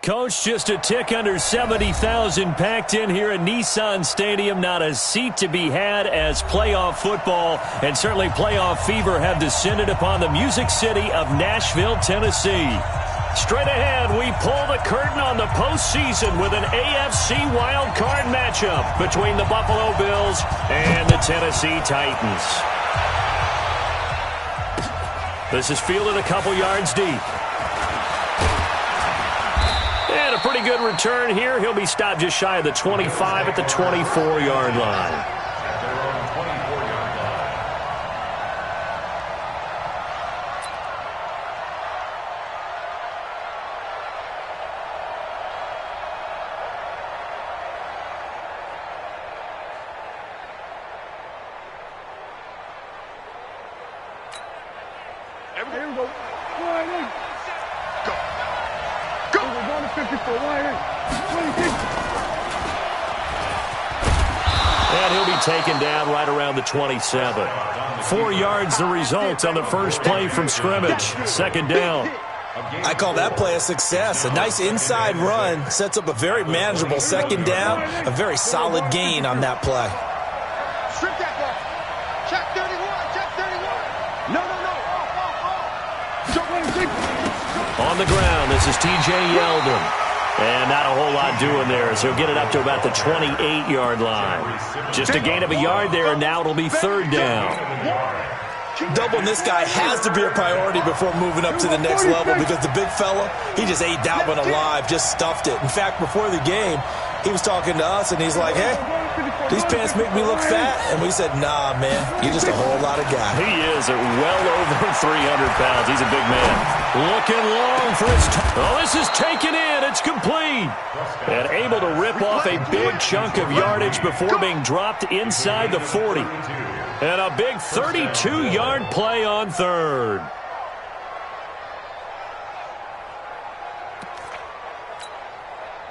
Coach, just a tick under 70,000 packed in here at Nissan Stadium. Not a seat to be had as playoff football and certainly playoff fever have descended upon the Music City of Nashville, Tennessee. Straight ahead, we pull the curtain on the postseason with an AFC wildcard matchup between the Buffalo Bills and the Tennessee Titans. This is fielded a couple yards deep. And a pretty good return here. He'll be stopped just shy of the 25 at the 24-yard line. And he'll be taken down right around the 27. 4 yards the result on the first play from scrimmage. Second down. I call that play a success. A nice inside run sets up a very manageable second down. A very solid gain on that play. Strip that ball. Check 31. Check 31. No. On the ground, this is T.J. Yeldon. And not a whole lot doing there, so he'll get it up to about the 28-yard line. Just a gain of a yard there, and now it'll be third down. Doubling this guy has to be a priority before moving up to the next level because the big fella, he just ate that one alive, just stuffed it. In fact, before the game, he was talking to us, and he's like, hey, these pants make me look fat. And we said, nah, man, you're just a whole lot of guy. He is at well over 300 pounds. He's a big man. Looking long for his oh, this is taken in. It's complete. And able to rip off a big chunk of yardage before being dropped inside the 40. And a big 32-yard play on third.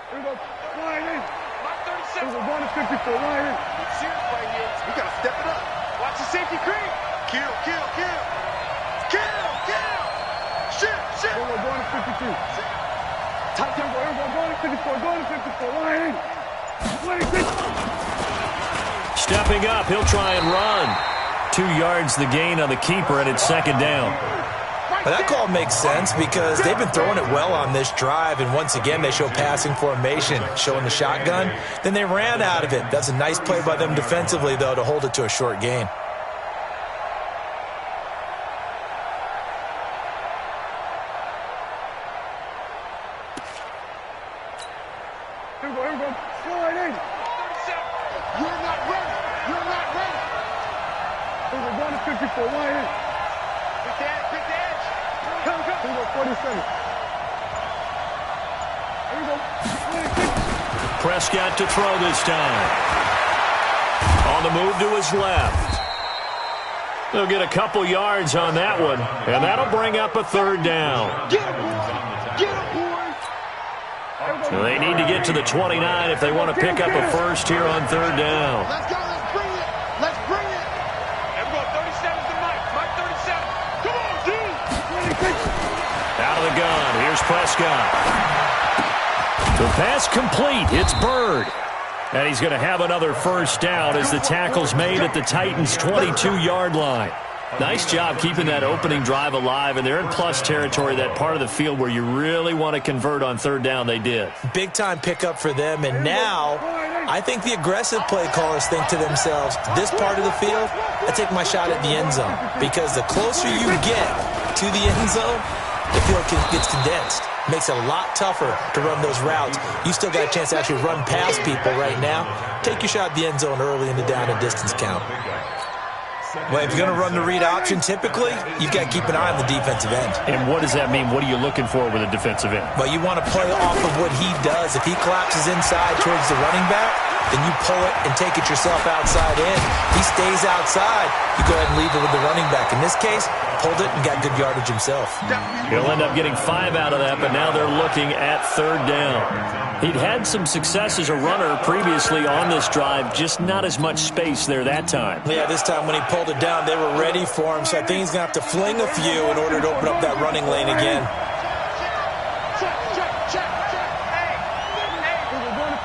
Here we go. Line in. Mark 37. We're going to 54. Line in. Serious right here. We got to step it up. Watch the safety creep. Kill. Shit. We're going to 52. Tight tempo. We're going to 54. Going to 54. Line in. Stepping up, he'll try and run. 2 yards the gain on the keeper, and it's second down. But that call makes sense because they've been throwing it well on this drive, and once again they show passing formation, showing the shotgun. Then they ran out of it. That's a nice play by them defensively, though, to hold it to a short gain. Here we go. Slide in. You're not ready. We're going to 54. Line in. Pick the edge. Here we go. 47. Here we go. Prescott to throw this time. On the move to his left. They'll get a couple yards on that one, and that'll bring up a third down. Get him, boy. So they need to get to the 29 if they want to pick up a first here on third down. Let's go. Let's bring it. Everyone, 37's the Mike. Mike 37. Come on, dude. Out of the gun. Here's Prescott. The pass complete. It's Bird. And he's going to have another first down as the tackle's made at the Titans' 22-yard line. Nice job keeping that opening drive alive, and they're in plus territory, that part of the field where you really want to convert on third down. They did. Big-time pickup for them, and now I think the aggressive play callers think to themselves, this part of the field, I take my shot at the end zone, because the closer you get to the end zone, the field gets condensed. Makes it a lot tougher to run those routes. You still got a chance to actually run past people right now. Take your shot at the end zone early in the down and distance count. Well, if you're going to run the read option, typically, you've got to keep an eye on the defensive end. And what does that mean? What are you looking for with a defensive end? Well, you want to play off of what he does. If he collapses inside towards the running back, then you pull it and take it yourself outside in. He stays outside, you go ahead and leave it with the running back. In this case, pulled it and got good yardage himself. He'll end up getting 5 out of that, but now they're looking at third down. He'd had some success as a runner previously on this drive, just not as much space there that time. Yeah, this time when he pulled it down, they were ready for him, so I think he's going to have to fling a few in order to open up that running lane again.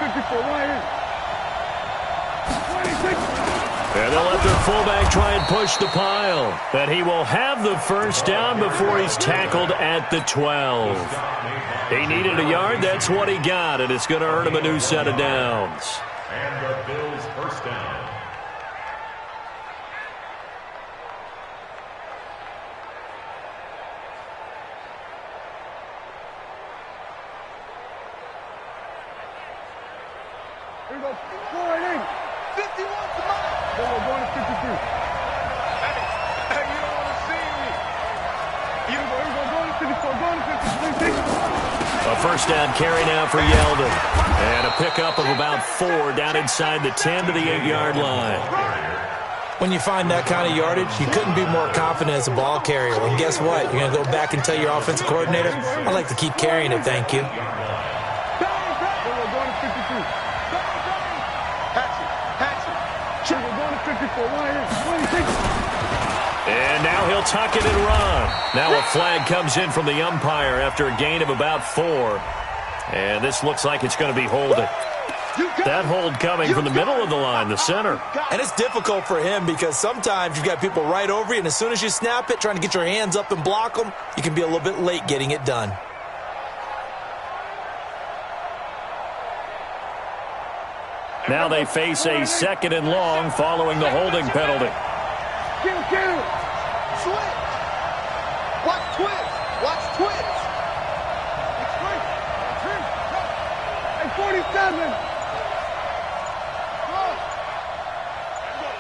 54, wide in. 26. And they'll let their fullback try and push the pile. And he will have the first down before he's tackled at the 12. He needed a yard. That's what he got, and it's going to earn him a new set of downs. And the Bills' first down. Here we go. 4-8. 51 to mine. We're going to 53. Hey, you don't want to see me. Here we go. Going to 54. Going to 53. A first down carry now for Yeldon. And a pickup of about 4 down inside the 10 to the 8-yard line. When you find that kind of yardage, you couldn't be more confident as a ball carrier. And guess what? You're going to go back and tell your offensive coordinator, I'd like to keep carrying it, thank you. And now he'll tuck it and run. Now a flag comes in from the umpire after a gain of about 4. And this looks like it's going to be holding. That hold coming from the middle of the line, the center. And it's difficult for him because sometimes you've got people right over you, and as soon as you snap it, trying to get your hands up and block them, you can be a little bit late getting it done. Now they face a 2nd and long following the holding penalty. Kill. Switch. Watch twist. Watch twist. Hey, 47.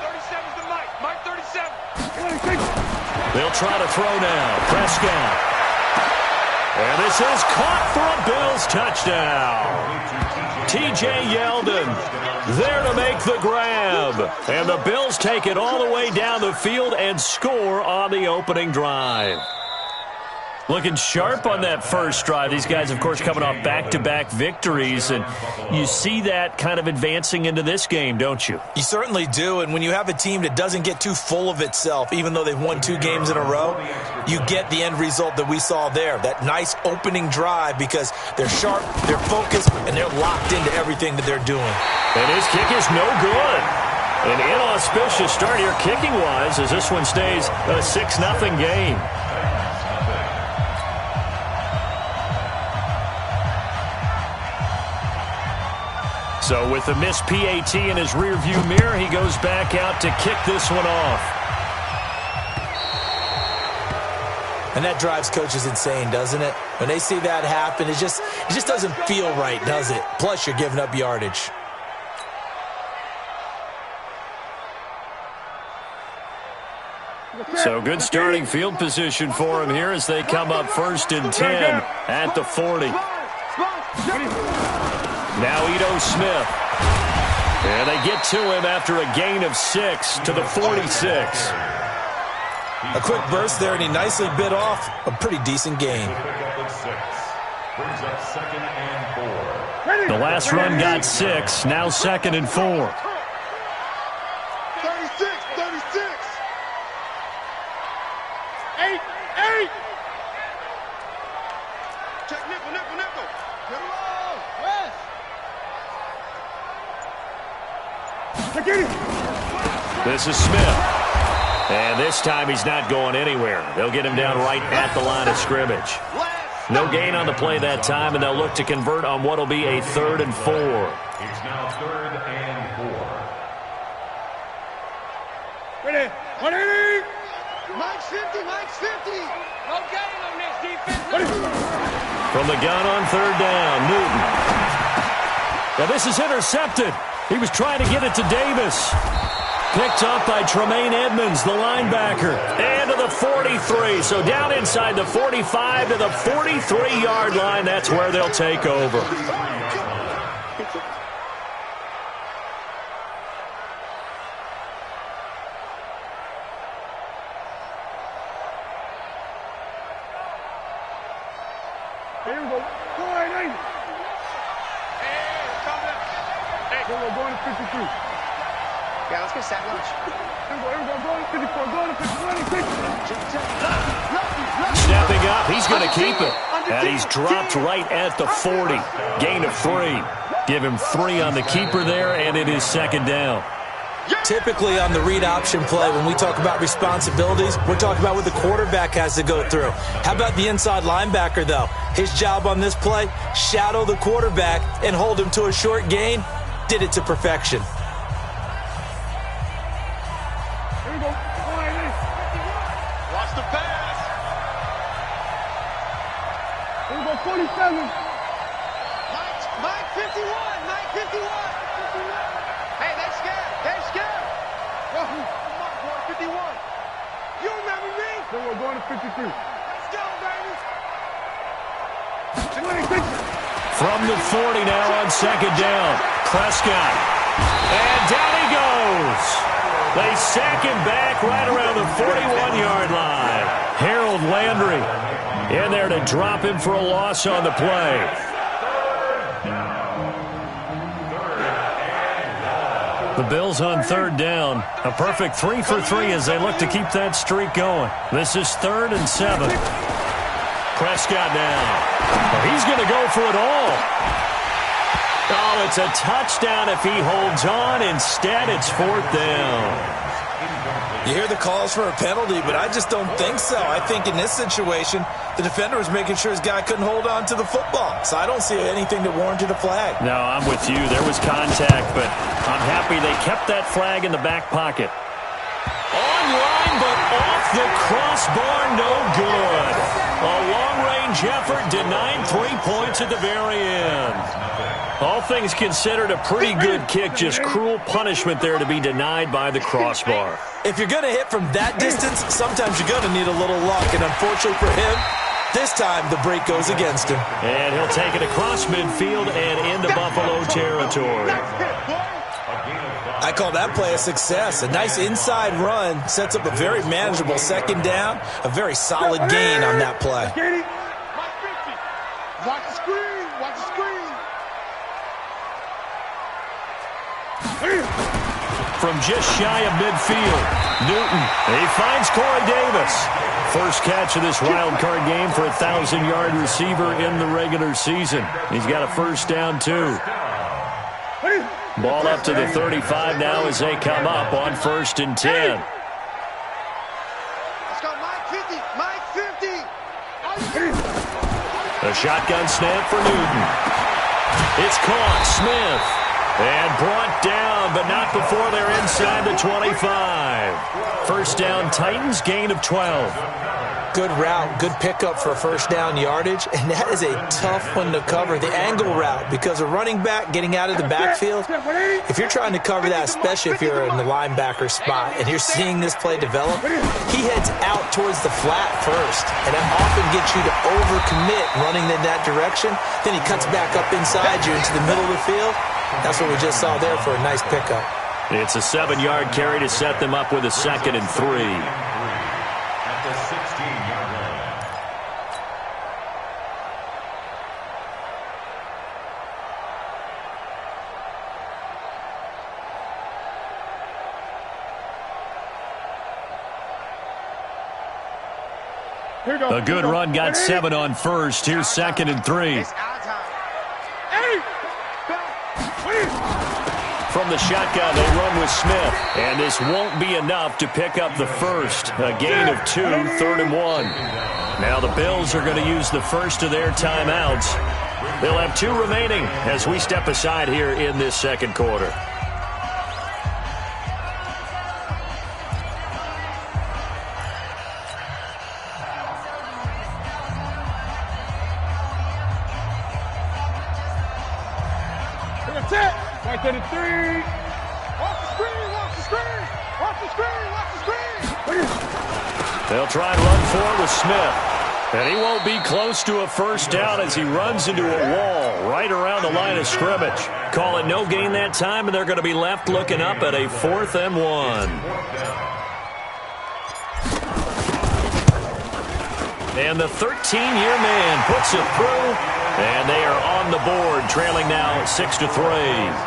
37's the Mike. Mike 37. 26. They'll try to throw now. Prescott. And this is caught for a Bills touchdown. T.J. Yeldon there to make the grab. And the Bills take it all the way down the field and score on the opening drive. Looking sharp on that first drive. These guys, of course, coming off back-to-back victories. And you see that kind of advancing into this game, don't you? You certainly do. And when you have a team that doesn't get too full of itself, even though they've won 2 games in a row, you get the end result that we saw there. That nice opening drive because they're sharp, they're focused, and they're locked into everything that they're doing. And his kick is no good. An inauspicious start here kicking-wise as this one stays a 6-0 game. So with the missed PAT in his rearview mirror, he goes back out to kick this one off. And that drives coaches insane, doesn't it? When they see that happen, it just doesn't feel right, does it? Plus, you're giving up yardage. So good starting field position for him here as they come up 1st and 10 at the 40. Now Ito Smith. And they get to him after a gain of 6 to the 46. A quick burst there, and he nicely bit off a pretty decent gain. The last run got 6, now 2nd and 4. 36. 8. Check nickel. Get him on. West. This is Smith. And this time he's not going anywhere. They'll get him down right at the line of scrimmage. No gain on the play that time, and they'll look to convert on what will be a 3rd and 4. It's now 3rd and 4. Ready. 180. Mike's 50. No gain on this defense. From the gun on 3rd down, Newton. Now this is intercepted. He was trying to get it to Davis. Picked up by Tremaine Edmonds, the linebacker. And to the 43. So down inside the 45 to the 43-yard line. That's where they'll take over. Here we go. 4-8. Hey, we're going to 53. Yeah, let's get sack lunch. Here we go. Going to 54. Going to 56. Stepping up, he's going to keep it. And he's dropped right at the 40. Gain of 3. Give him 3 on the keeper there, and it is second down. Typically on the read option play, when we talk about responsibilities, we're talking about what the quarterback has to go through. How about the inside linebacker, though? His job on this play, shadow the quarterback and hold him to a short gain. Did it to perfection. Here we go. Watch the pass. Here we go, 47. Mike 51. Mike 51. Hey, they scared. They scared. Come on, boy, 51. You remember me? Then we're going to 53. Let's go, baby. From the 40 now on second down. Prescott. And down he goes. They sack him back right around the 41-yard line. Harold Landry in there to drop him for a loss on the play. The Bills on third down. A perfect 3 for 3 as they look to keep that streak going. This is 3rd and 7. Prescott now. He's going to go for it all. Oh, it's a touchdown if he holds on. Instead, it's 4th down. You hear the calls for a penalty, but I just don't think so. I think in this situation, the defender was making sure his guy couldn't hold on to the football. So I don't see anything that warranted a flag. No, I'm with you. There was contact, but I'm happy they kept that flag in the back pocket. Online, but off the crossbar, no good. A long-range effort denied 3 points at the very end. All things considered, a pretty good kick, just cruel punishment there to be denied by the crossbar. If you're going to hit from that distance, sometimes you're going to need a little luck. And unfortunately for him, this time the break goes against him. And he'll take it across midfield and into Buffalo territory. I call that play a success. A nice inside run sets up a very manageable second down. A very solid gain on that play. Watch the screen. Watch the screen. From just shy of midfield, Newton, he finds Corey Davis. First catch of this wild card game for a 1,000-yard receiver in the regular season. He's got a first down, too. Ball up to the 35 now as they come up on 1st and 10. Let's go, Mike 50. Mike 50. A shotgun snap for Newton. It's caught. Smith. And brought down, but not before they're inside the 25. First down, Titans, gain of 12. Good route, good pickup for first down yardage, and that is a tough one to cover, the angle route, because a running back getting out of the backfield, if you're trying to cover that, especially if you're in the linebacker spot, and you're seeing this play develop, he heads out towards the flat first, and that often gets you to overcommit running in that direction. Then he cuts back up inside you into the middle of the field. That's what we just saw there for a nice pickup. It's a 7-yard carry to set them up with a 2nd and 3. At the 16-yard line. A good run, got 7 on first. Here's 2nd and 3. From the shotgun, they run with Smith. And this won't be enough to pick up the first. A gain of 2, 3rd and 1. Now the Bills are going to use the first of their timeouts. They'll have 2 remaining as we step aside here in this second quarter. Right to the 3. Watch the screen, watch the screen. Watch the screen, watch the screen. They'll try and run forward with Smith. And he won't be close to a first down as he runs into a wall right around the line of scrimmage. Call it no gain that time, and they're going to be left looking up at a 4th and 1. And the 13-year man puts it through, and they are on the board, trailing now 6-3.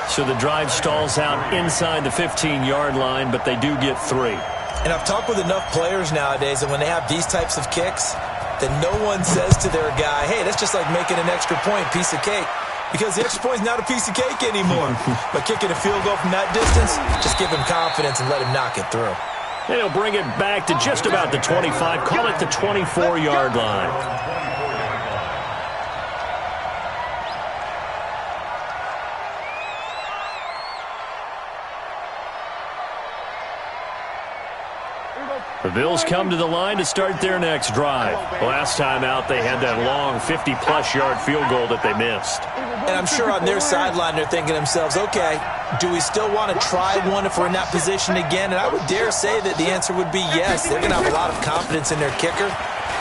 So the drive stalls out inside the 15-yard line, but they do get 3. And I've talked with enough players nowadays, and when they have these types of kicks, then no one says to their guy, hey, that's just like making an extra point, piece of cake. because the extra point is not a piece of cake anymore. But kicking a field goal from that distance, just give him confidence and let him knock it through. And he'll bring it back to just about the 25. Call it the 24-yard line. The Bills come to the line to start their next drive. Last time out, they had that long 50-plus yard field goal that they missed. And I'm sure on their sideline, they're thinking to themselves, okay, do we still want to try one if we're in that position again? And I would dare say that the answer would be yes. They're going to have a lot of confidence in their kicker.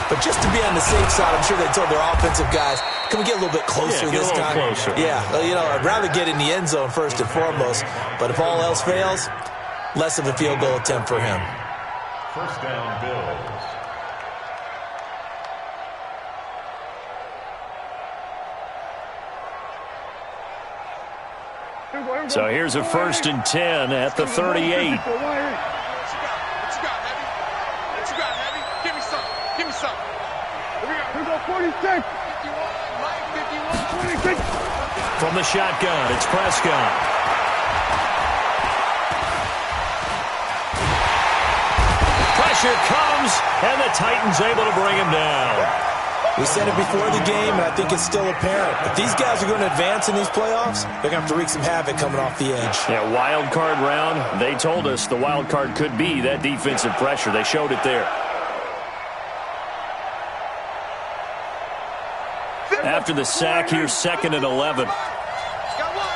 But just to be on the safe side, I'm sure they told their offensive guys, can we get a little bit closer this time? Closer. Yeah, well, I'd rather get in the end zone first and foremost. But if all else fails, less of a field goal attempt for him. First down, Bills. So here's a 1st and 10 at the 38. What you got, Heavy? Give me some. Give me some. Here we go, 46. 51, 26. From the shotgun, it's Prescott. Pressure comes, and the Titans able to bring him down. We said it before the game, and I think it's still apparent. If these guys are going to advance in these playoffs, they're going to have to wreak some havoc coming off the edge. Yeah, wild card round. They told us the wild card could be that defensive pressure. They showed it there. After the sack, here's 2nd and 11. Got one.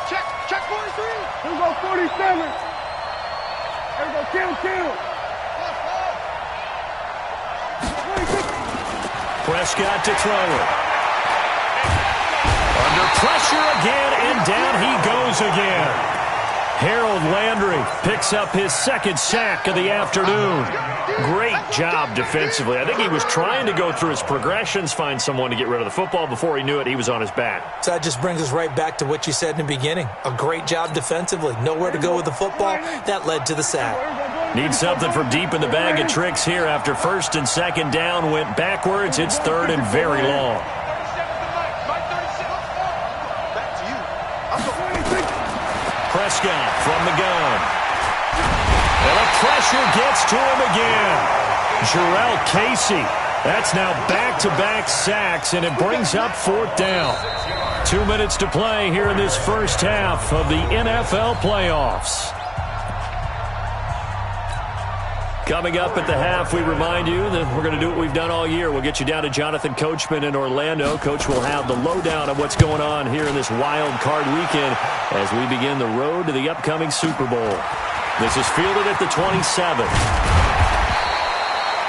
Check 43. Here we go, 47. Here we go, kill. Prescott to throw it. Under pressure again, and down he goes again. Harold Landry picks up his 2nd sack of the afternoon. Great job defensively. I think he was trying to go through his progressions, find someone to get rid of the football. Before he knew it, he was on his back. So that just brings us right back to what you said in the beginning. A great job defensively. Nowhere to go with the football. That led to the sack. Need something from deep in the bag of tricks here. After 1st and 2nd down, went backwards. It's 3rd and very long. Prescott from the gun. And the pressure gets to him again. Jarrell Casey. That's now back-to-back sacks, and it brings up 4th down. 2 minutes to play here in this first half of the NFL playoffs. Coming up at the half, we remind you that we're going to do what we've done all year. We'll get you down to Jonathan Coachman in Orlando. Coach will have the lowdown of what's going on here in this wild card weekend as we begin the road to the upcoming Super Bowl. This is fielded at the 27.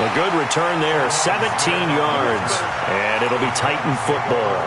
A good return there, 17 yards, and it'll be Titan football.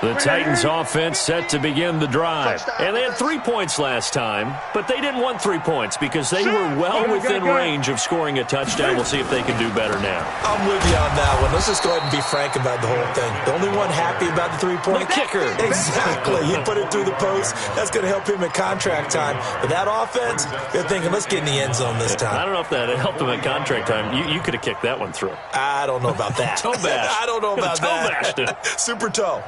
The Titans offense set to begin the drive. And they had 3 points last time, but they didn't want 3 points because they were well within range of scoring a touchdown. We'll see if they can do better now. I'm with you on that one. Let's just go ahead and be frank about the whole thing. The only one happy about the 3-point kicker. Exactly. He put it through the post. That's going to help him in contract time. But that offense, they're thinking, let's get in the end zone this time. I don't know if that helped him at contract time. You could have kicked that one through. I don't know about that. Toe bash. I don't know about that. Toe bashed. Super toe.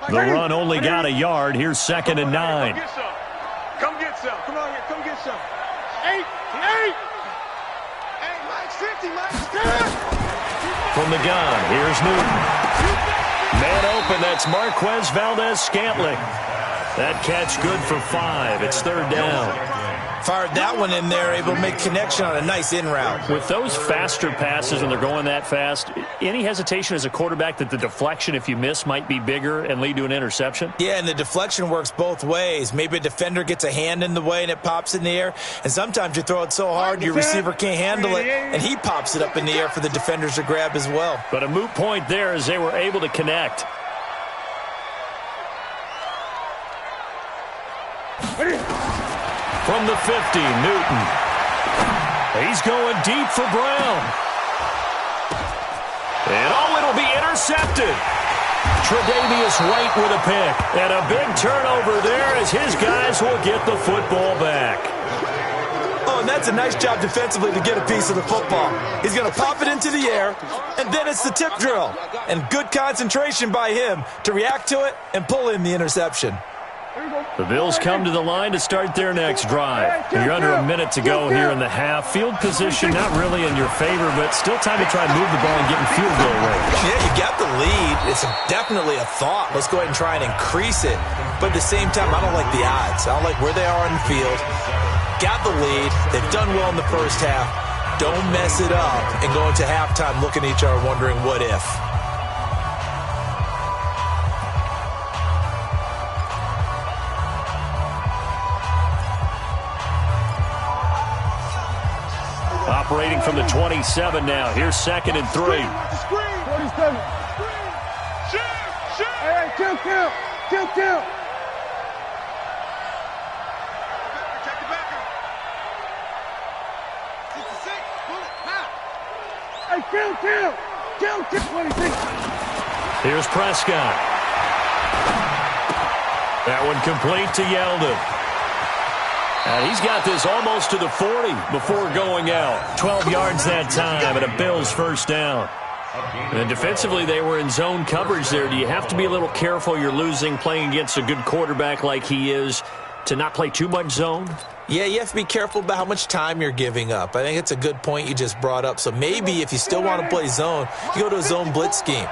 The run only got a yard. Here's 2nd and 9. Come get some. Come on here. Come get some. 8. Hey, Mike's 50. Mike's 10. From the gun, here's Newton. Man open, that's Marquez Valdez-Scantling. That catch good for 5. It's 3rd down. Fired that one in there, able to make connection on a nice in route. With those faster passes when they're going that fast, any hesitation as a quarterback that the deflection, if you miss, might be bigger and lead to an interception? Yeah, and the deflection works both ways. Maybe a defender gets a hand in the way and it pops in the air, and sometimes you throw it so hard your receiver can't handle it, and he pops it up in the air for the defenders to grab as well. But a moot point there as they were able to connect. From the 50, Newton. He's going deep for Brown. And it'll be intercepted. Tre'Davious White with a pick. And a big turnover there as his guys will get the football back. On and that's a nice job defensively to get a piece of the football. He's going to pop it into the air, and then it's the tip drill. And good concentration by him to react to it and pull in the interception. The Bills come to the line to start their next drive. You're under a minute to go here in the half. Field position not really in your favor, but still time to try and move the ball and get in field goal range. Yeah, you got the lead. It's definitely a thought. Let's go ahead and try and increase it. But at the same time, I don't like the odds. I don't like where they are on the field. Got the lead. They've done well in the first half. Don't mess it up and go into halftime looking at each other wondering what if. Operating from the 27 now. Here's 2nd and 3. 47. Hey, count. Check the backer. 66. Bullet. Hey, count. 26. Here's Prescott. That one complete to Yeldon. And he's got this almost to the 40 before going out. 12 yards that time and a Bills first down. And defensively, they were in zone coverage there. Do you have to be a little careful you're losing playing against a good quarterback like he is to not play too much zone? Yeah, you have to be careful about how much time you're giving up. I think it's a good point you just brought up. So maybe if you still want to play zone, you go to a zone blitz scheme.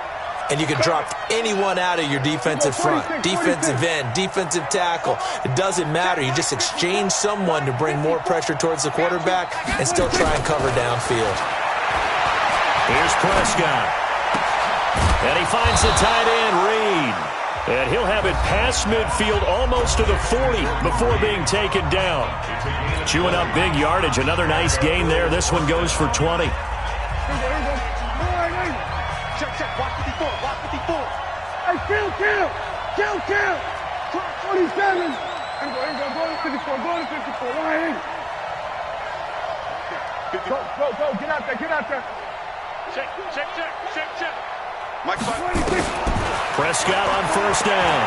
And you can drop anyone out of your defensive front, defensive end, defensive tackle. It doesn't matter. You just exchange someone to bring more pressure towards the quarterback and still try and cover downfield. Here's Prescott. And he finds the tight end, Reed. And he'll have it past midfield almost to the 40 before being taken down. Chewing up big yardage. Another nice gain there. This one goes for 20. Check. Watch 54. Hey, count. 27. Go to 54. Why? Go. Get out there. Check. Mike 26. Prescott on first down.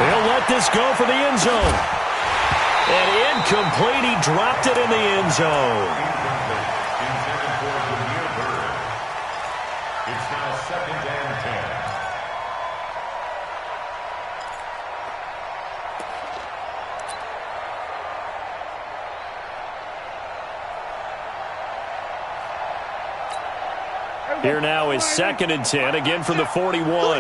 He'll let this go for the end zone. And incomplete. He dropped it in the end zone. It's now 2nd and 10. Here now is 2nd and 10, again from the 41.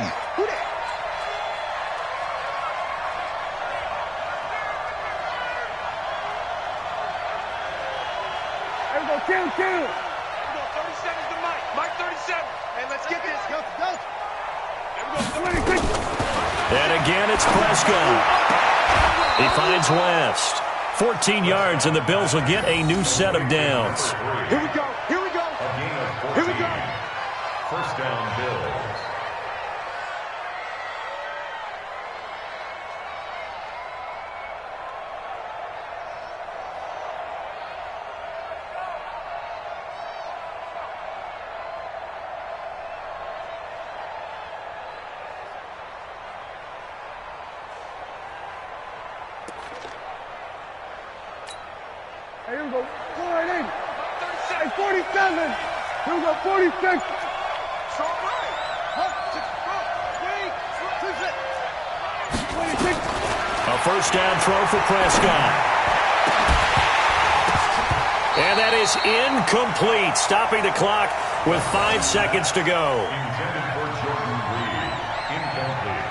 Count. 37's the Mike 37. Hey, let's get this. Go. There we go. 26. And again, it's Prescott. He finds West. 14 yards, and the Bills will get a new set of downs. Here we go. A gain of 14. First down, Bills. Hey, here we go. 48. Hey, 47. Here we go. 46. A first down throw for Prescott. And that is incomplete, stopping the clock with 5 seconds to go. Intended for Jordan Reed. Incomplete.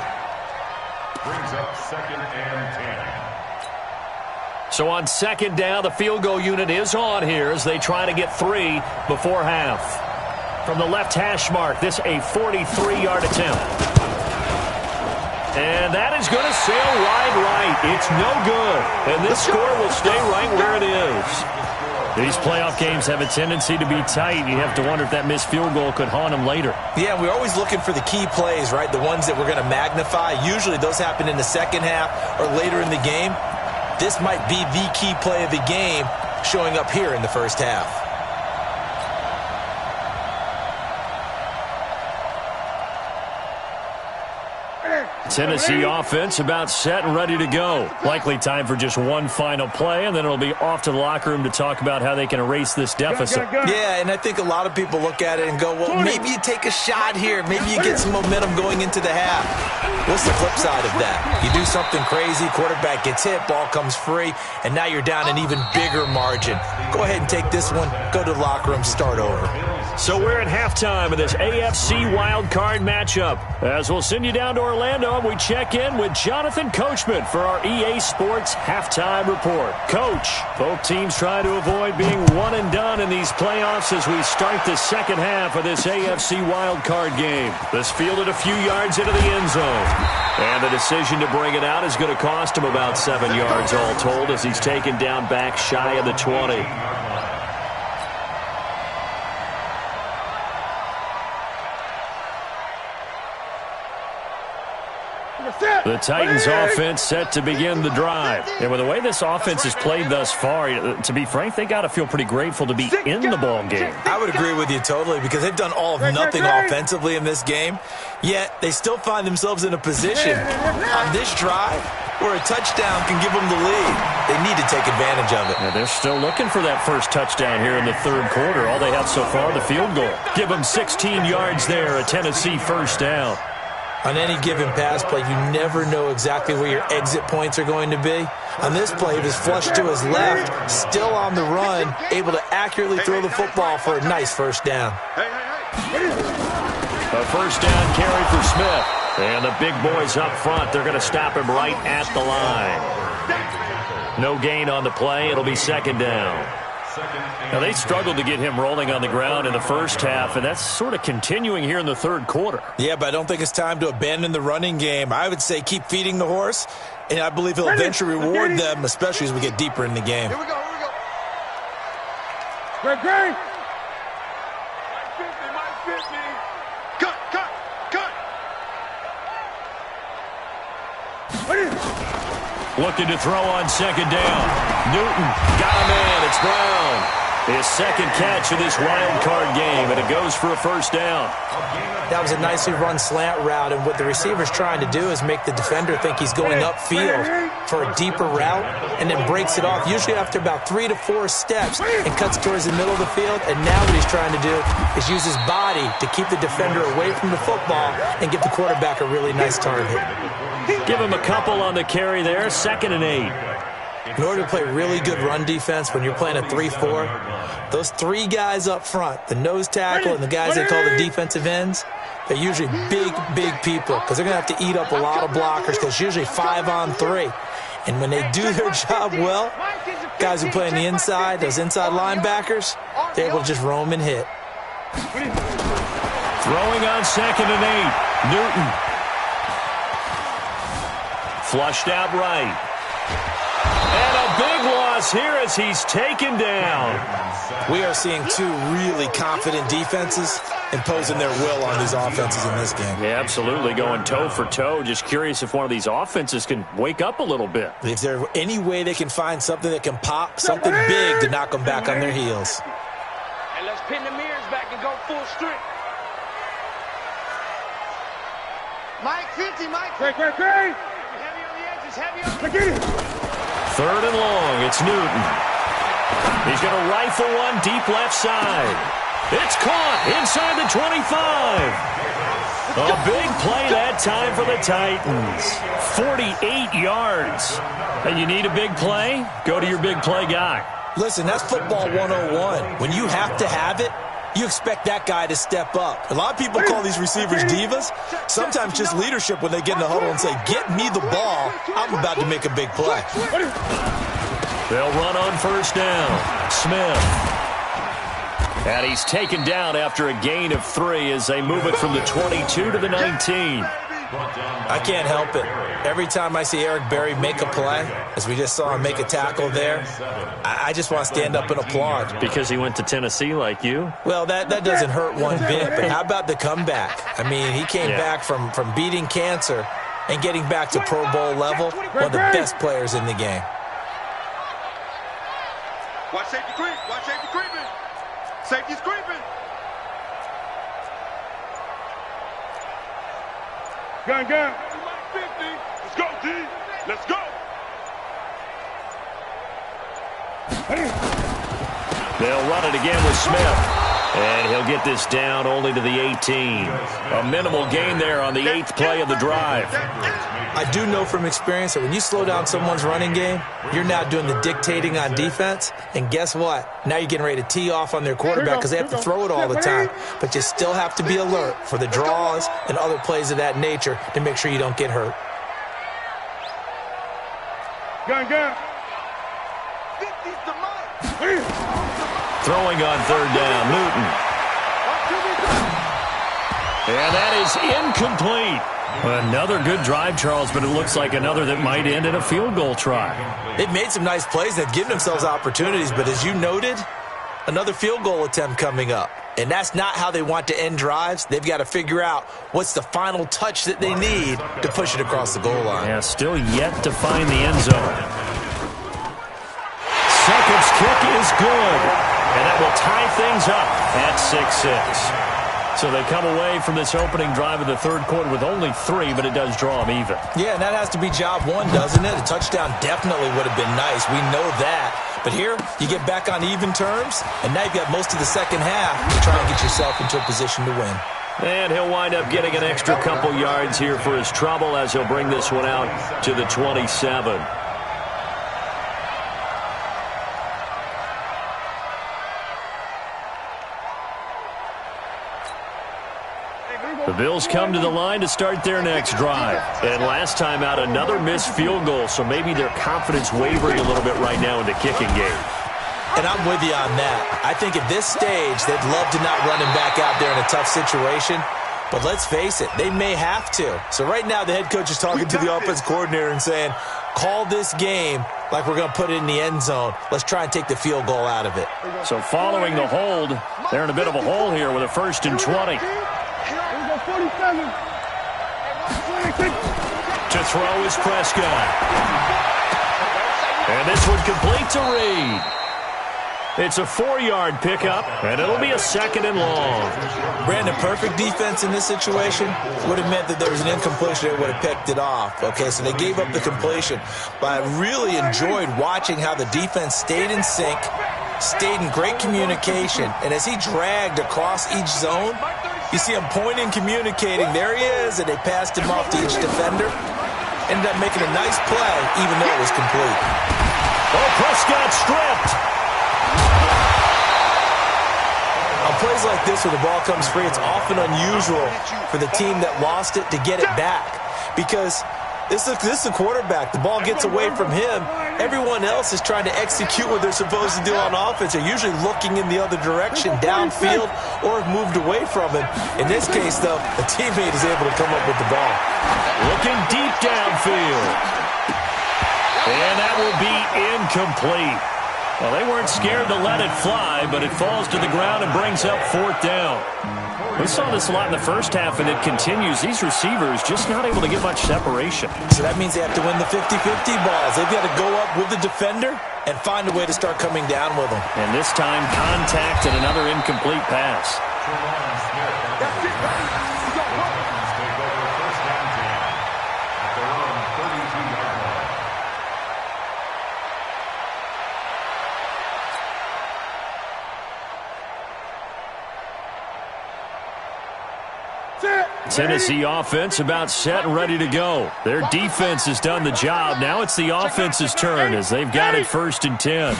Brings up 2nd and 10. So on 2nd down, the field goal unit is on here as they try to get 3 before half. From the left hash mark, this a 43-yard attempt. And that is going to sail wide right. It's no good. And this score will stay right where it is. These playoff games have a tendency to be tight. You have to wonder if that missed field goal could haunt them later. Yeah, we're always looking for the key plays, right? The ones that we're going to magnify. Usually those happen in the second half or later in the game. This might be the key play of the game showing up here in the first half. Tennessee offense about set and ready to go. Likely time for just one final play, and then it'll be off to the locker room to talk about how they can erase this deficit. Yeah, and I think a lot of people look at it and go, well, maybe you take a shot here. Maybe you get some momentum going into the half. What's the flip side of that? You do something crazy, quarterback gets hit, ball comes free, and now you're down an even bigger margin. Go ahead and take this one, go to the locker room, start over. So we're at halftime of this AFC wildcard matchup. As we'll send you down to Orlando, and we check in with Jonathan Coachman for our EA Sports Halftime Report. Coach, both teams try to avoid being one and done in these playoffs as we start the second half of this AFC wildcard game. This fielded a few yards into the end zone. And the decision to bring it out is going to cost him about 7 yards all told as he's taken down back shy of the 20. The Titans offense set to begin the drive. And with the way this offense has played thus far, to be frank, they got to feel pretty grateful to be in the ball game. I would agree with you totally because they've done all of nothing offensively in this game, yet they still find themselves in a position on this drive where a touchdown can give them the lead. They need to take advantage of it. Yeah, they're still looking for that first touchdown here in the third quarter. All they have so far, the field goal. Give them 16 yards there, a Tennessee first down. On any given pass play, you never know exactly where your exit points are going to be. On this play, he was flushed to his left, still on the run, able to accurately throw the football for a nice first down. A first down carry for Smith. And the big boys up front, they're going to stop him right at the line. No gain on the play. It'll be second down. Now, they struggled to get him rolling on the ground in the first half, and that's sort of continuing here in the third quarter. Yeah, but I don't think it's time to abandon the running game. I would say keep feeding the horse, and I believe he'll eventually reward them, especially as we get deeper in the game. Here we go, Great. Mike 50. Cut. Looking to throw on second down. Newton got him in. It's Brown. His second catch of this wild card game, and it goes for a first down. That was a nicely run slant route, and what the receiver's trying to do is make the defender think he's going upfield for a deeper route, and then breaks it off, usually after about 3 to 4 steps, and cuts towards the middle of the field. And now what he's trying to do is use his body to keep the defender away from the football and give the quarterback a really nice target. Give him a couple on the carry there, 2nd and 8. In order to play really good run defense when you're playing a 3-4, those 3 guys up front, the nose tackle and the guys they call the defensive ends, they're usually big people because they're going to have to eat up a lot of blockers because it's usually 5 on 3. And when they do their job well, guys who play on the inside, those inside linebackers, they're able to just roam and hit. Throwing on 2nd and 8. Newton. Flushed out right. And a big loss here as he's taken down. We are seeing 2 really confident defenses imposing their will on these offenses in this game. Yeah, absolutely, going toe for toe. Just curious if one of these offenses can wake up a little bit. Is there any way they can find something that can pop, something big to knock them back on their heels? And let's pin the mirrors back and go full strength. Mike 50, Mike 50. Great. Heavy on the edges, heavy on the edges. 3rd and long, it's Newton. He's going to rifle one deep left side. It's caught inside the 25. A big play that time for the Titans. 48 yards. And you need a big play? Go to your big play guy. Listen, that's football 101. When you have to have it, you expect that guy to step up. A lot of people call these receivers divas. Sometimes just leadership when they get in the huddle and say, get me the ball. I'm about to make a big play. They'll run on first down. Smith. And he's taken down after a gain of 3 as they move it from the 22 to the 19. I can't help it. Every time I see Eric Berry make a play, as we just saw him make a tackle there, I just want to stand up and applaud. Because he went to Tennessee like you? Well, that doesn't hurt one bit, but how about the comeback? I mean, he came back from beating cancer and getting back to Pro Bowl level, one of the best players in the game. Watch safety creep. Watch safety creeping. Safety's creeping. Gun. 50. Let's go, D. Let's go. They'll run it again with Smith. And he'll get this down only to the 18. A minimal gain there on the 8th play of the drive. I do know from experience that when you slow down someone's running game, you're now doing the dictating on defense. And guess what? Now you're getting ready to tee off on their quarterback because they have to throw it all the time. But you still have to be alert for the draws and other plays of that nature to make sure you don't get hurt. Gun. 50's the mark. Throwing on 3rd down, Newton. And that is incomplete. Another good drive, Charles, but it looks like another that might end in a field goal try. They've made some nice plays. They've given themselves opportunities, but as you noted, another field goal attempt coming up. And that's not how they want to end drives. They've got to figure out what's the final touch that they need to push it across the goal line. Yeah, still yet to find the end zone. Second's kick is good. And that will tie things up at 6-6. So they come away from this opening drive of the 3rd quarter with only 3, but it does draw them even. Yeah, and that has to be job 1, doesn't it? A touchdown definitely would have been nice. We know that. But here, you get back on even terms, and now you've got most of the second half to try and get yourself into a position to win. And he'll wind up getting an extra couple yards here for his trouble as he'll bring this one out to the 27. The Bills come to the line to start their next drive. And last time out, another missed field goal, so maybe their confidence wavering a little bit right now in the kicking game. And I'm with you on that. I think at this stage, they'd love to not run him back out there in a tough situation. But let's face it, they may have to. So right now, the head coach is talking to the offense coordinator and saying, call this game like we're going to put it in the end zone. Let's try and take the field goal out of it. So following the hold, they're in a bit of a hole here with a 1st and 20. 47. To throw is Prescott. And this one complete to Reed. It's a 4-yard pickup, and it'll be a 2nd and long. Brandon, perfect defense in this situation would have meant that there was an incompletion. They would have picked it off. Okay, so they gave up the completion. But I really enjoyed watching how the defense stayed in sync, stayed in great communication, and as he dragged across each zone, you see him pointing, communicating. There he is, and they passed him off to each defender. Ended up making a nice play, even though it was complete. Oh, Prescott stripped. On plays like this where the ball comes free, it's often unusual for the team that lost it to get it back. Because this is a quarterback. The ball gets away from him. Everyone else is trying to execute what they're supposed to do on offense. They're usually looking in the other direction, downfield, or have moved away from it. In this case, though, a teammate is able to come up with the ball. Looking deep downfield. And that will be incomplete. Well, they weren't scared to let it fly, but it falls to the ground and brings up 4th down. We saw this a lot in the first half, and it continues. These receivers just not able to get much separation. So that means they have to win the 50-50 balls. They've got to go up with the defender and find a way to start coming down with them. And this time, contact and another incomplete pass. That's it. Tennessee offense about set and ready to go. Their defense has done the job. Now it's the offense's turn as they've got it 1st and 10.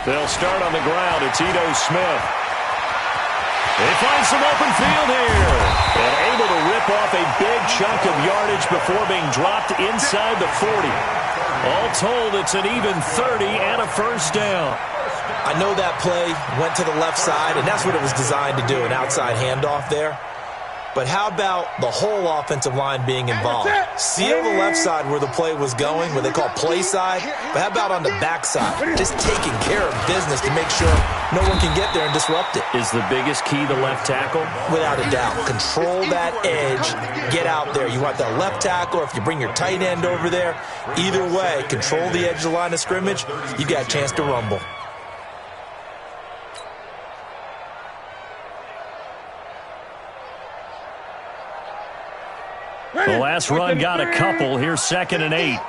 They'll start on the ground. It's Ito Smith. They find some open field here. And able to rip off a big chunk of yardage before being dropped inside the 40. All told, it's an even 30 and a 1st down. I know that play went to the left side, and that's what it was designed to do, an outside handoff there. But how about the whole offensive line being involved? See on the left side where the play was going, what they call play side, but how about on the back side? Just taking care of business to make sure no one can get there and disrupt it. Is the biggest key the left tackle? Without a doubt. Control that edge. Get out there. You want that left tackle, or if you bring your tight end over there, either way, control the edge of the line of scrimmage, you got a chance to rumble. The last run got a couple. Here's 2nd and 8.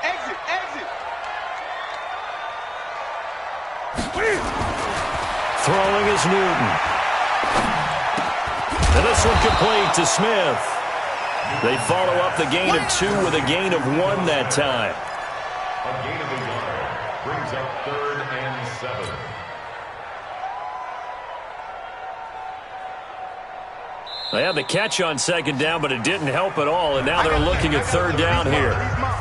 Exit. Throwing is Newton. And this one complete to Smith. They follow up the gain of 2 with a gain of 1 that time. A gain of a yard brings up 3rd and 7. They had the catch on 2nd down, but it didn't help at all, and now they're looking at 3rd down here.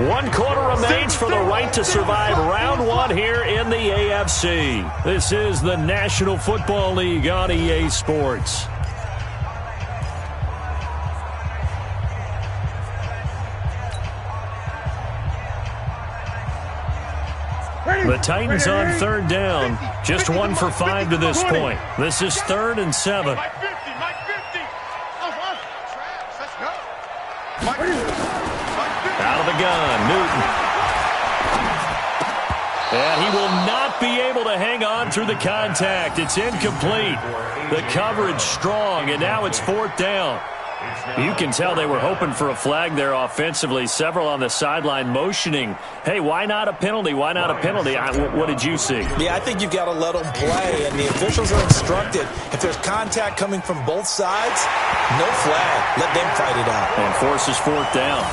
1 quarter remains for the right to survive round 1 here in the AFC. This is the National Football League on EA Sports. The Titans on 3rd down, just 1 for 5 to this point. This is 3rd and 7. Out of the gun, Newton. And he will not be able to hang on through the contact. It's incomplete. The coverage strong, and now it's 4th down. You can tell they were hoping for a flag there offensively. Several on the sideline motioning, hey, why not a penalty? Why not a penalty? What did you see? Yeah, I think you've got to let them play, and the officials are instructed. If there's contact coming from both sides, no flag. Let them fight it out. And forces 4th down.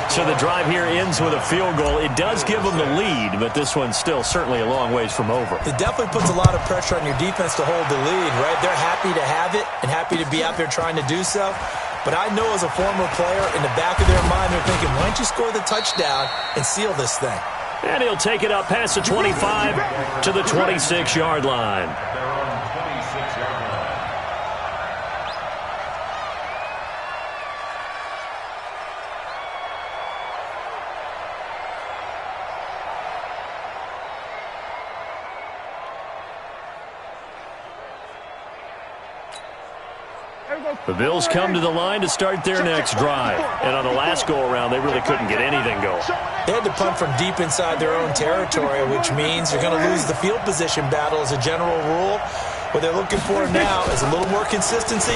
So the drive here ends with a field goal. It does give them the lead, but this one's still certainly a long ways from over. It definitely puts a lot of pressure on your defense to hold the lead, right? They're happy to have it and happy to be out there trying to do so. But I know as a former player, in the back of their mind, they're thinking, why don't you score the touchdown and seal this thing? And he'll take it up past the 25 to the 26-yard line. They're on 26-yard line. The Bills come to the line to start their next drive. And on the last go-around, they really couldn't get anything going. They had to punt from deep inside their own territory, which means you're going to lose the field position battle as a general rule. What they're looking for now is a little more consistency,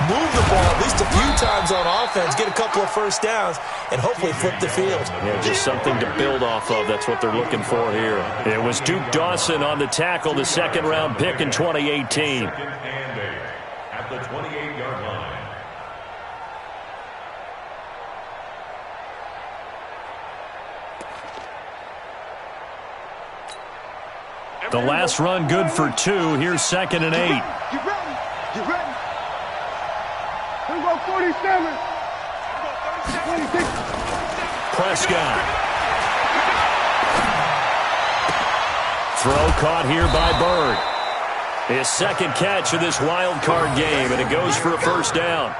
move the ball at least a few times on offense, get a couple of first downs, and hopefully flip the field. Yeah, just something to build off of. That's what they're looking for here. It was Duke Dawson on the tackle, the 2nd-round pick in 2018. 2nd and 8 at the 28-yard line. The last run good for 2. Here's 2nd and 8. Get ready. Here we go, 47. 26. Prescott. Throw caught here by Bird. His 2nd catch of this wild card game, and it goes for a 1st down.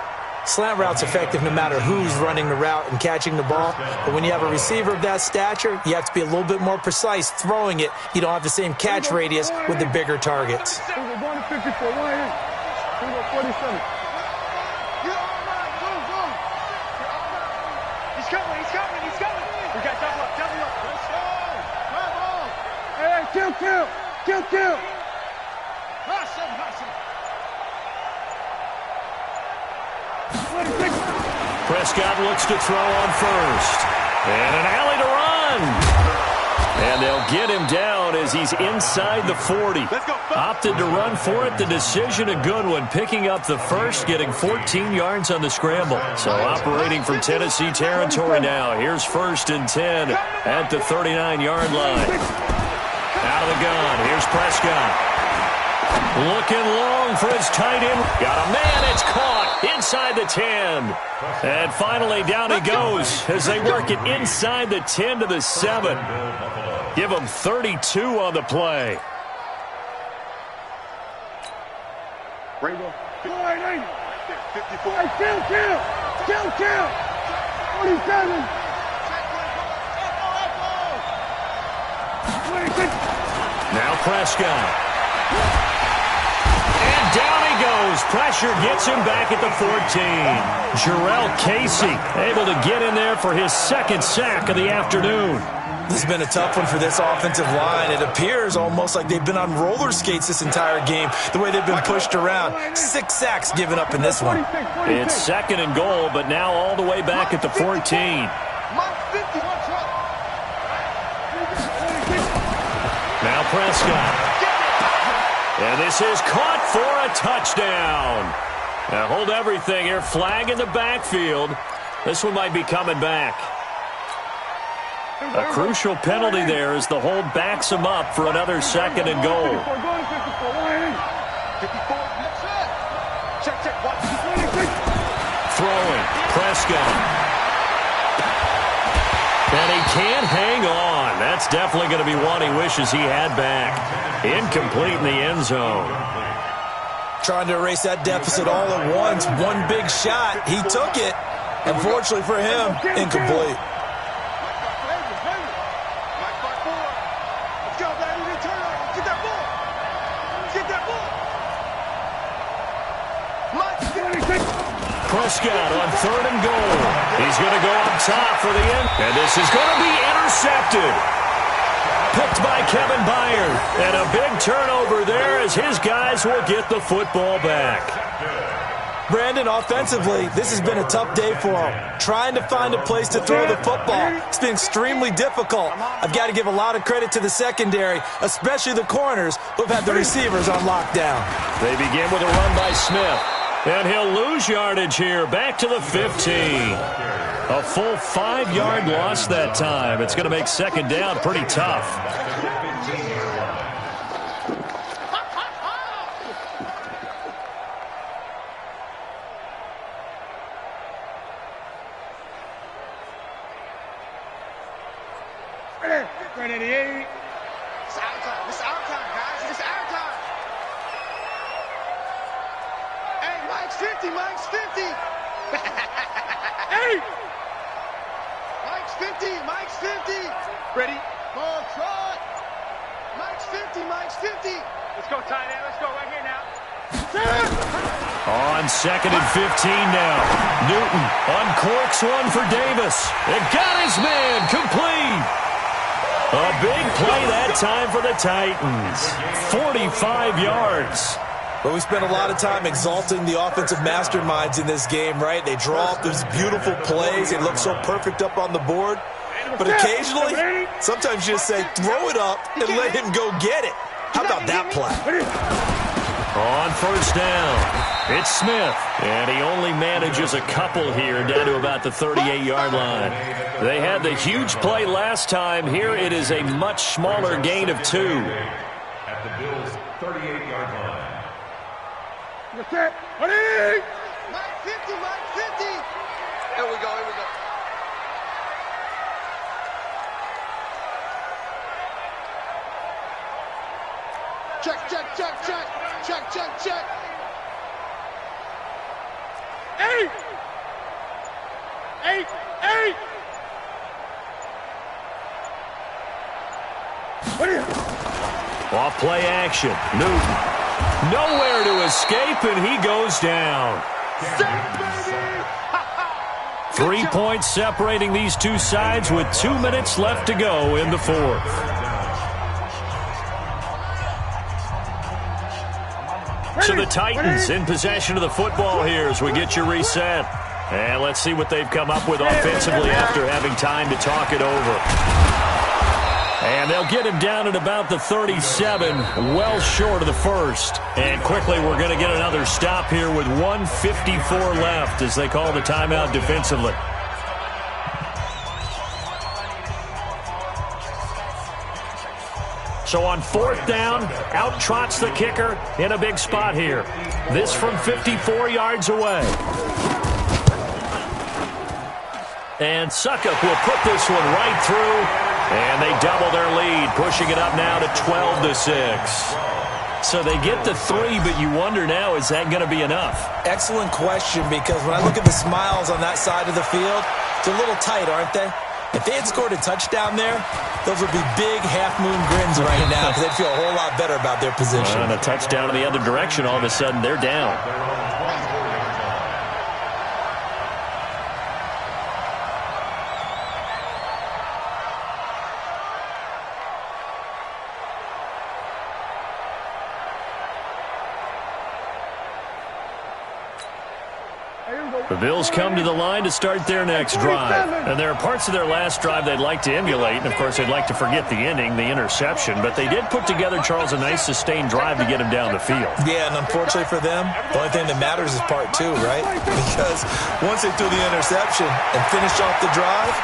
Slant route's effective no matter who's running the route and catching the ball. But when you have a receiver of that stature, you have to be a little bit more precise throwing it. You don't have the same catch radius with the bigger targets. Here we go, going to 54. 1 in. Here we go, 47. Go. He's coming. We got double up. Let's go. Come on. Hey, kill. Hustle. Prescott looks to throw on 1st. And an alley to run. And they'll get him down as he's inside the 40. Opted to run for it. The decision a good one. Picking up the 1st, getting 14 yards on the scramble. So operating from Tennessee territory now. Here's 1st and 10 at the 39-yard line. Out of the gun. Here's Prescott. Looking long for his tight end. Got a man. It's caught inside the 10. And finally down he goes as they work it inside the 10 to the 7. Give him 32 on the play. Rainbow. 54. Hey, kill. 47. 26. Now Prescott. And down he goes. Pressure gets him back at the 14. Jarrell Casey able to get in there for his second sack of the afternoon. This has been a tough one for this offensive line. It appears almost like they've been on roller skates this entire game, the way they've been pushed around. 6 sacks given up in this one. It's second and goal, but now all the way back at the 14. Now Prescott. And this is caught for a touchdown. Now hold everything here. Flag in the backfield. This one might be coming back. A crucial penalty there as the hold backs him up for another second and goal. Throwing. Prescott. And he can't hang on. That's definitely going to be one he wishes he had back. Incomplete in the end zone. Trying to erase that deficit all at once. One big shot. He took it. Unfortunately for him, incomplete. Prescott on third and goal. He's going to go up top for the end. And this is going to be intercepted. Picked by Kevin Byard. And a big turnover there as his guys will get the football back. Brandon, offensively, this has been a tough day for him. Trying to find a place to throw the football. It's been extremely difficult. I've got to give a lot of credit to the secondary, especially the corners who have had the receivers on lockdown. They begin with a run by Smith. And he'll lose yardage here, back to the 15. A full 5-yard loss that time. It's going to make second down pretty tough. Right at the 8. It's our time. It's our time, guys. It's our time. Hey, Mike's 50. Mike's 50. Hey. Mike's 50. Mike's 50. Ready? Ball trot. Mike's 50. Mike's 50. Let's go, tight end. Let's go right here now. On second and 15 now. Newton uncorks one for Davis. And got his man complete. A big play that time for the Titans. 45 yards. But we spent a lot of time exalting the offensive masterminds in this game, right? They draw up those beautiful plays. They look so perfect up on the board. But occasionally, sometimes you just say, throw it up and let him go get it. How about that play? On first down, it's Smith. And he only manages a couple here down to about the 38-yard line. They had the huge play last time. Here it is a much smaller gain of 2. At the Bills' 38-yard line. What's that? Ready? Mike 50, Mike 50. Here we go, here we go. Check, check, check, check. Check, check, check. Eight. Eight, eight. Off play action. Newton. Nowhere to escape, and he goes down. 3 points separating these two sides with 2 minutes left to go in the fourth. So the Titans in possession of the football here as we get you reset. And let's see what they've come up with offensively after having time to talk it over. And they'll get him down at about the 37, well short of the first. And quickly we're going to get another stop here with 1:54 left as they call the timeout defensively. So on fourth down, out trots the kicker in a big spot here. This from 54 yards away. And Suckup will put this one right through. And they double their lead, pushing it up now to 12-6. So they get the 3, but you wonder now, is that going to be enough? Excellent question, because when I look at the smiles on that side of the field, it's a little tight, aren't they? If they had scored a touchdown there, those would be big half-moon grins right now because they'd feel a whole lot better about their position. And a touchdown in the other direction, all of a sudden they're down. The Bills come to the line to start their next drive. And there are parts of their last drive they'd like to emulate. And, of course, they'd like to forget the ending, the interception. But they did put together, Charles, a nice sustained drive to get him down the field. Yeah, and unfortunately for them, the only thing that matters is part two, right? Because once they threw the interception and finished off the drive,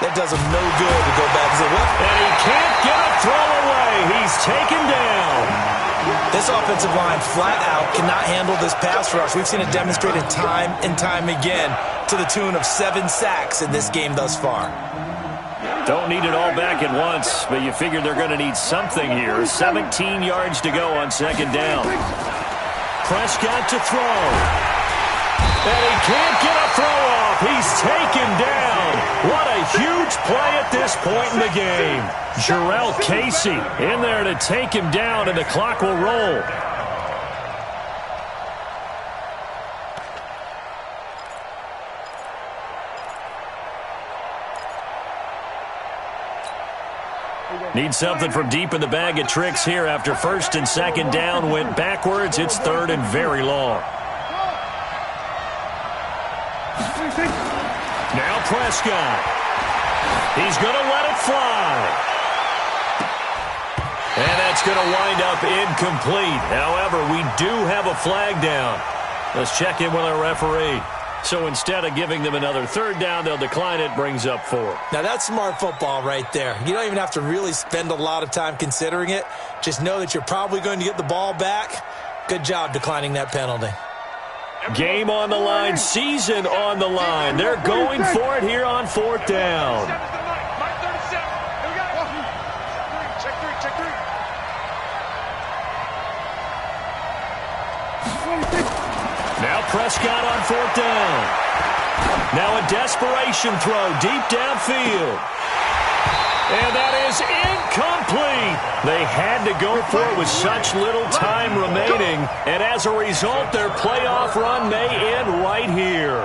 that does them no good to go back and say, what? And he can't get a throw away. He's taken down. This offensive line flat out cannot handle this pass rush. We've seen it demonstrated time and time again to the tune of 7 sacks in this game thus far. Don't need it all back at once, but you figure they're going to need something here. 17 yards to go on second down. Prescott to throw. And he can't get a throw off. He's taken down. What a huge play at this point in the game. Jarrell Casey in there to take him down, and the clock will roll. Need something from deep in the bag of tricks here after first and second down went backwards. It's third and very long. Now Prescott. He's going to let it fly. And that's going to wind up incomplete. However, we do have a flag down. Let's check in with our referee. So instead of giving them another third down, they'll decline it, brings up 4. Now that's smart football right there. You don't even have to really spend a lot of time considering it. Just know that you're probably going to get the ball back. Good job declining that penalty. Game on the line, season on the line. They're going for it here on 4th down. Now Prescott on 4th down. Now a desperation throw deep downfield. And that is incomplete. They had to go for it with such little time remaining. And as a result, their playoff run may end right here.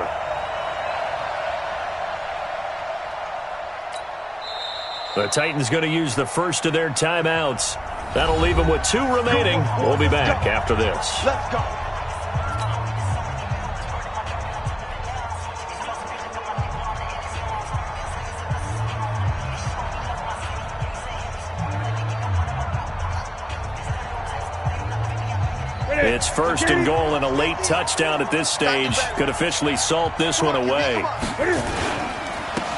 The Titans going to use the first of their timeouts. That'll leave them with 2 remaining. We'll be back after this. Let's go. It's first and goal, and a late touchdown at this stage could officially salt this one away.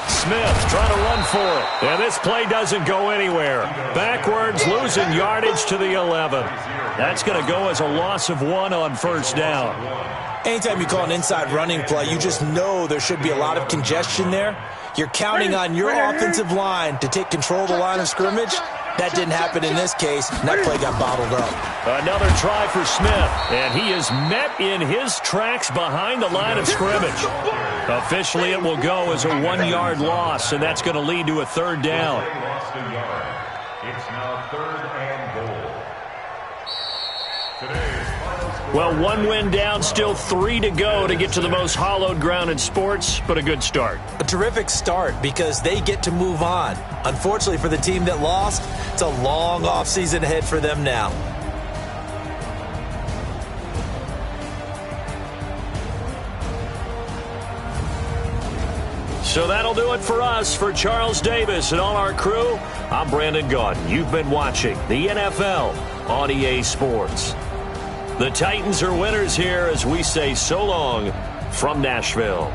Smith trying to run for it. And this play doesn't go anywhere. Backwards, losing yardage to the 11. That's going to go as a loss of 1 on first down. Anytime you call an inside running play, you just know there should be a lot of congestion there. You're counting on your offensive line to take control of the line of scrimmage. That didn't happen in this case, and that play got bottled up. Another try for Smith, and he is met in his tracks behind the line of scrimmage. Officially, it will go as a 1-yard loss, and that's going to lead to a third down. It's now 3rd and goal. Well, 1 win down, still 3 to go to get to the most hallowed ground in sports, but a good start. A terrific start because they get to move on. Unfortunately for the team that lost, it's a long offseason ahead for them now. So that'll do it for us. For Charles Davis and all our crew, I'm Brandon Gaudin. You've been watching the NFL on EA Sports. The Titans are winners here as we say so long from Nashville.